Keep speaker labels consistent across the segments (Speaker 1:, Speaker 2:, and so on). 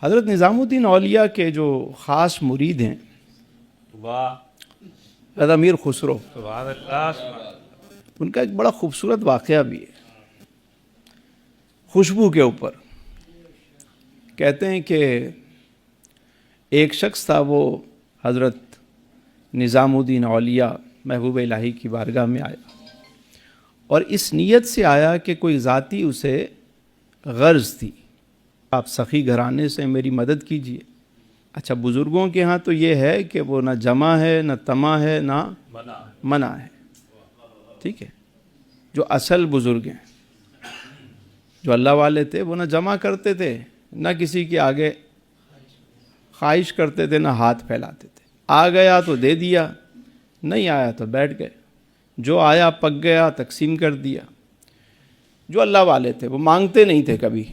Speaker 1: حضرت نظام الدین اولیاء کے جو خاص مرید ہیں حضرت امیر خسرو، ان کا ایک بڑا خوبصورت واقعہ بھی ہے خوشبو کے اوپر۔ کہتے ہیں کہ ایک شخص تھا، وہ حضرت نظام الدین اولیاء محبوب الہی کی بارگاہ میں آیا اور اس نیت سے آیا کہ کوئی ذاتی اسے غرض تھی، آپ سخی گھرانے سے میری مدد کیجیے۔ اچھا، بزرگوں کے ہاں تو یہ ہے کہ وہ نہ جمع ہے، نہ طمع ہے، نہ منع ہے، ٹھیک ہے۔ جو اصل بزرگ ہیں، جو اللہ والے تھے، وہ نہ جمع کرتے تھے، نہ کسی کے آگے خواہش کرتے تھے، نہ ہاتھ پھیلاتے تھے۔ آ گیا تو دے دیا، نہیں آیا تو بیٹھ گئے، جو آیا پک گیا تقسیم کر دیا۔ جو اللہ والے تھے وہ مانگتے نہیں تھے کبھی،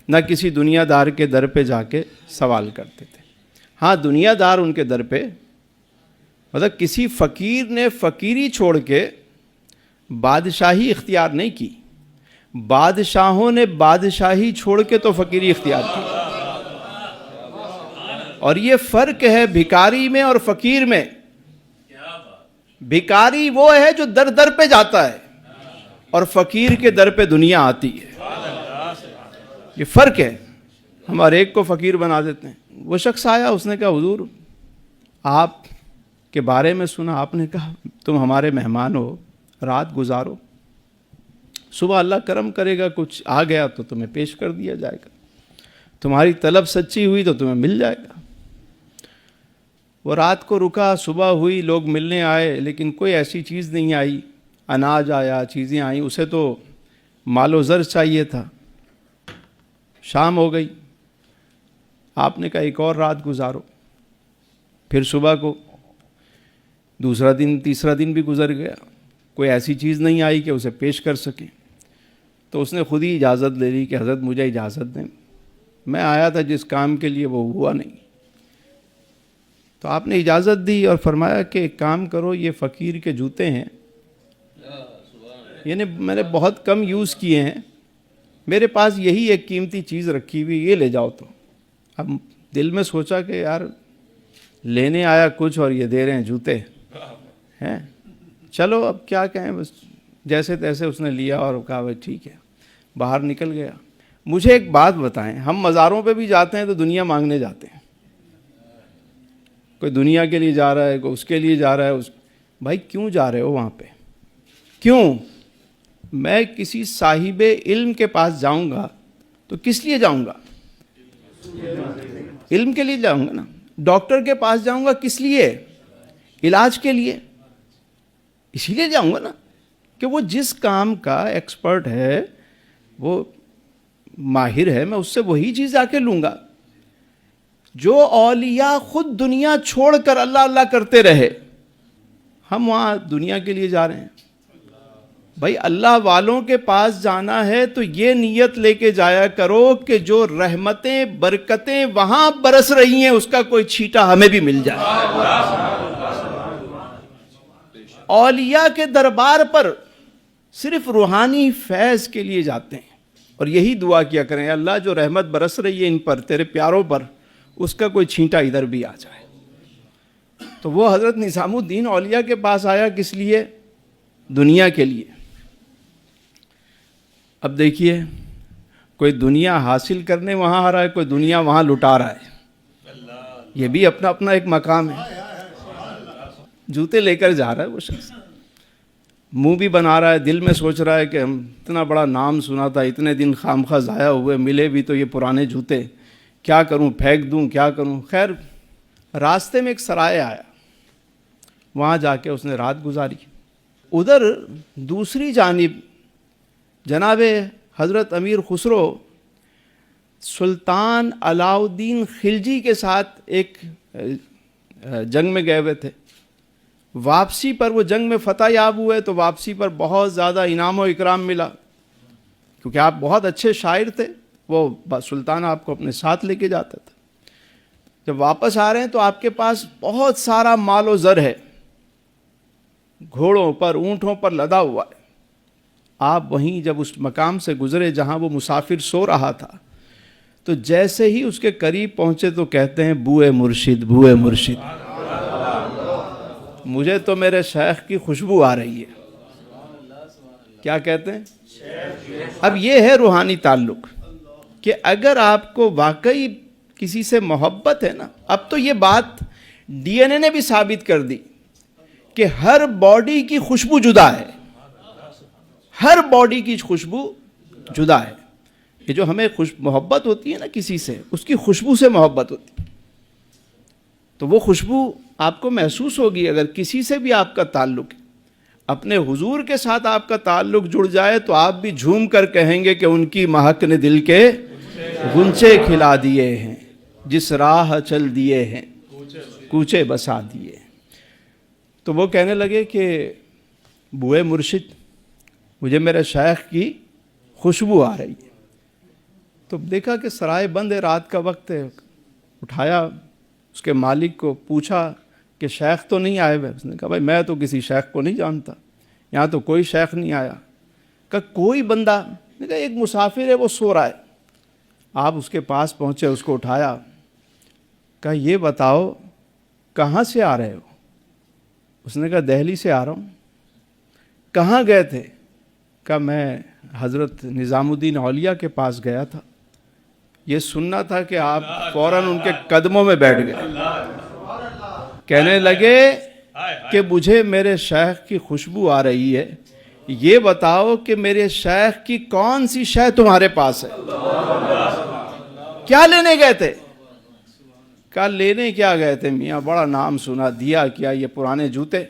Speaker 1: نہ کسی دنیا دار کے در پہ جا کے سوال کرتے تھے۔ ہاں، دنیا دار ان کے در پہ، مطلب کسی فقیر نے فقیری چھوڑ کے بادشاہی اختیار نہیں کی، بادشاہوں نے بادشاہی چھوڑ کے تو فقیری اختیار کی۔ اور یہ فرق ہے بھکاری میں اور فقیر میں۔ بھکاری وہ ہے جو در در پہ جاتا ہے اور فقیر کے در پہ دنیا آتی ہے، یہ فرق ہے۔ ہم ہر ایک کو فقیر بنا دیتے ہیں۔ وہ شخص آیا، اس نے کہا حضور آپ کے بارے میں سنا، آپ نے کہا تم ہمارے مہمان ہو، رات گزارو، صبح اللہ کرم کرے گا، کچھ آ گیا تو تمہیں پیش کر دیا جائے گا، تمہاری طلب سچی ہوئی تو تمہیں مل جائے گا۔ وہ رات کو رکا، صبح ہوئی، لوگ ملنے آئے، لیکن کوئی ایسی چیز نہیں آئی۔ اناج آیا، چیزیں آئیں، اسے تو مال و زر چاہیے تھا۔ شام ہو گئی، آپ نے کہا ایک اور رات گزارو۔ پھر صبح کو دوسرا دن، تیسرا دن بھی گزر گیا، کوئی ایسی چیز نہیں آئی کہ اسے پیش کر سکیں۔ تو اس نے خود ہی اجازت لے لی کہ حضرت مجھے اجازت دیں، میں آیا تھا جس کام کے لیے وہ ہوا نہیں۔ تو آپ نے اجازت دی اور فرمایا کہ ایک کام کرو، یہ فقیر کے جوتے ہیں، یعنی میں نے بہت کم یوز کیے ہیں، میرے پاس یہی ایک قیمتی چیز رکھی ہوئی، یہ لے جاؤ۔ تو اب دل میں سوچا کہ یار لینے آیا کچھ اور یہ دے رہے ہیں جوتے ہیں، چلو اب کیا کہیں، بس جیسے تیسے اس نے لیا اور کہا بھائی ٹھیک ہے، باہر نکل گیا۔ مجھے ایک بات بتائیں، ہم مزاروں پہ بھی جاتے ہیں تو دنیا مانگنے جاتے ہیں، کوئی دنیا کے لیے جا رہا ہے، کوئی اس کے لیے جا رہا ہے۔ بھائی کیوں جا رہے ہو وہاں پہ؟ کیوں؟ میں کسی صاحب علم کے پاس جاؤں گا تو کس لیے جاؤں گا؟ علم کے لیے جاؤں گا نا۔ ڈاکٹر کے پاس جاؤں گا کس لیے؟ علاج کے لیے، اسی لیے جاؤں گا نا کہ وہ جس کام کا ایکسپرٹ ہے، وہ ماہر ہے، میں اس سے وہی چیز آ کے لوں گا۔ جو اولیاء خود دنیا چھوڑ کر اللہ اللہ کرتے رہے، ہم وہاں دنیا کے لیے جا رہے ہیں۔ بھائی اللہ والوں کے پاس جانا ہے تو یہ نیت لے کے جایا کرو کہ جو رحمتیں برکتیں وہاں برس رہی ہیں اس کا کوئی چھیٹا ہمیں بھی مل جائے۔ اولیاء کے دربار پر صرف روحانی فیض کے لیے جاتے ہیں، اور یہی دعا کیا کریں، اللہ جو رحمت برس رہی ہے ان پر، تیرے پیاروں پر، اس کا کوئی چھینٹا ادھر بھی آ جائے۔ تو وہ حضرت نظام الدین اولیاء کے پاس آیا کس لیے؟ دنیا کے لیے۔ اب دیکھیے، کوئی دنیا حاصل کرنے وہاں آ رہا ہے، کوئی دنیا وہاں لٹا رہا ہے، یہ بھی اپنا اپنا ایک مقام ہے۔ جوتے لے کر جا رہا ہے وہ شخص، منہ بھی بنا رہا ہے، دل میں سوچ رہا ہے کہ ہم اتنا بڑا نام سنا تھا، اتنے دن خامخواہ ضائع ہوئے، ملے بھی تو یہ پرانے جوتے، کیا کروں، پھینک دوں، کیا کروں۔ خیر راستے میں ایک سرائے آیا، وہاں جا کے اس نے رات گزاری۔ ادھر دوسری جانب جناب حضرت امیر خسرو سلطان علاء الدین خلجی کے ساتھ ایک جنگ میں گئے ہوئے تھے۔ واپسی پر وہ جنگ میں فتح یاب ہوئے تو واپسی پر بہت زیادہ انعام و اکرام ملا، کیونکہ آپ بہت اچھے شاعر تھے، وہ سلطان آپ کو اپنے ساتھ لے کے جاتا تھا۔ جب واپس آ رہے ہیں تو آپ کے پاس بہت سارا مال و زر ہے، گھوڑوں پر، اونٹوں پر لدا ہوا ہے۔ آپ وہیں جب اس مقام سے گزرے جہاں وہ مسافر سو رہا تھا تو جیسے ہی اس کے قریب پہنچے تو کہتے ہیں بوئے مرشد، بوئے مرشد، مجھے تو میرے شیخ کی خوشبو آ رہی ہے۔ کیا کہتے ہیں؟ اب یہ ہے روحانی تعلق، کہ اگر آپ کو واقعی کسی سے محبت ہے نا، اب تو یہ بات ڈی این اے نے بھی ثابت کر دی کہ ہر باڈی کی خوشبو جدا ہے، ہر باڈی کی خوشبو جدا ہے۔ یہ جو ہمیں محبت ہوتی ہے نا کسی سے، اس کی خوشبو سے محبت ہوتی ہے، تو وہ خوشبو آپ کو محسوس ہوگی۔ اگر کسی سے بھی آپ کا تعلق ہے، اپنے حضور کے ساتھ آپ کا تعلق جڑ جائے تو آپ بھی جھوم کر کہیں گے کہ ان کی مہک نے دل کے غنچے کھلا دیے ہیں، جس راہ چل دیے ہیں کوچے بسا دیے۔ تو وہ کہنے لگے کہ بوئے مرشد، مجھے میرے شیخ کی خوشبو آ رہی ہے۔ تو دیکھا کہ سرائے بند ہے، رات کا وقت ہے، اٹھایا، اس کے مالک کو پوچھا کہ شیخ تو نہیں آئے ہوئے؟ اس نے کہا بھائی میں تو کسی شیخ کو نہیں جانتا، یہاں تو کوئی شیخ نہیں آیا۔ کہا کوئی بندہ؟ نے کہا ایک مسافر ہے، وہ سو رہا ہے۔ آپ اس کے پاس پہنچے، اس کو اٹھایا، کہا یہ بتاؤ کہاں سے آ رہے ہو؟ اس نے کہا دہلی سے آ رہا ہوں۔ کہاں گئے تھے؟ کہا میں حضرت نظام الدین اولیاء کے پاس گیا تھا، یہ سننا تھا کہ آپ فوراً ان کے قدموں میں بیٹھ گئے۔ کہنے لگے کہ مجھے میرے شیخ کی خوشبو آ رہی ہے، یہ بتاؤ کہ میرے شیخ کی کون سی شے تمہارے پاس ہے؟ کیا لینے گئے تھے؟ کہا لینے کیا گئے تھے میاں، بڑا نام سنا، دیا کیا یہ پرانے جوتے،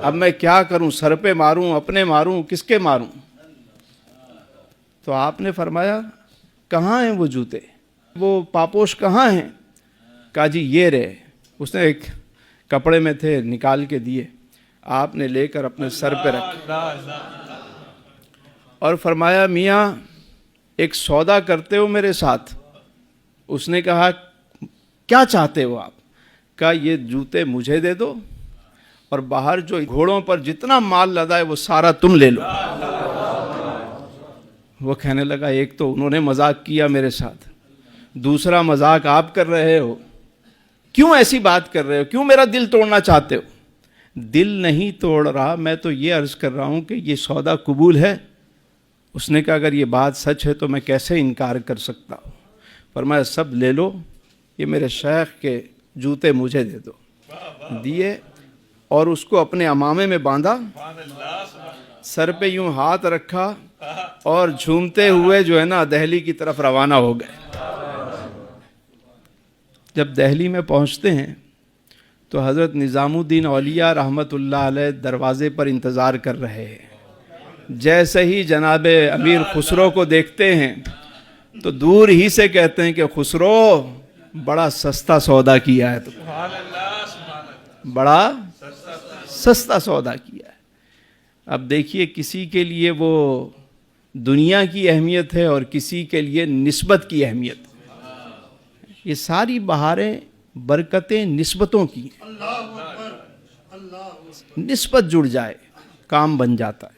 Speaker 1: اب میں کیا کروں، سر پہ ماروں، اپنے ماروں، کس کے ماروں؟ تو آپ نے فرمایا کہاں ہیں وہ جوتے، وہ پاپوش کہاں ہیں؟ کہا جی یہ رہے۔ اس نے ایک کپڑے میں تھے، نکال کے دیے، آپ نے لے کر اپنے سر پہ رکھے اور فرمایا میاں ایک سودا کرتے ہو میرے ساتھ؟ اس نے کہا کیا چاہتے ہو آپ؟ کہا یہ جوتے مجھے دے دو اور باہر جو گھوڑوں پر جتنا مال لدا ہے وہ سارا تم لے لو۔ وہ کہنے لگا ایک تو انہوں نے مذاق کیا میرے ساتھ، دوسرا مذاق آپ کر رہے ہو، کیوں ایسی بات کر رہے ہو، کیوں میرا دل توڑنا چاہتے ہو؟ دل نہیں توڑ رہا، میں تو یہ عرض کر رہا ہوں کہ یہ سودا قبول ہے۔ اس نے کہا اگر یہ بات سچ ہے تو میں کیسے انکار کر سکتا ہوں؟ فرمایا سب لے لو، یہ میرے شیخ کے جوتے مجھے دے دو۔ دیے اور اس کو اپنے عمامے میں باندھا، سر پہ یوں ہاتھ رکھا اور جھومتے ہوئے جو ہے نا دہلی کی طرف روانہ ہو گئے۔ جب دہلی میں پہنچتے ہیں تو حضرت نظام الدین اولیاء رحمۃ اللہ علیہ دروازے پر انتظار کر رہے ہیں۔ جیسے ہی جناب امیر خسرو کو دیکھتے ہیں تو دور ہی سے کہتے ہیں کہ خسرو بڑا سستا سودا کیا ہے، تو بڑا سستا سودا کیا ہے۔ اب دیکھیے کسی کے لیے وہ دنیا کی اہمیت ہے اور کسی کے لیے نسبت کی اہمیت ہے۔ یہ ساری بہاریں برکتیں نسبتوں کی ہیں، نسبت جڑ جائے کام بن جاتا ہے۔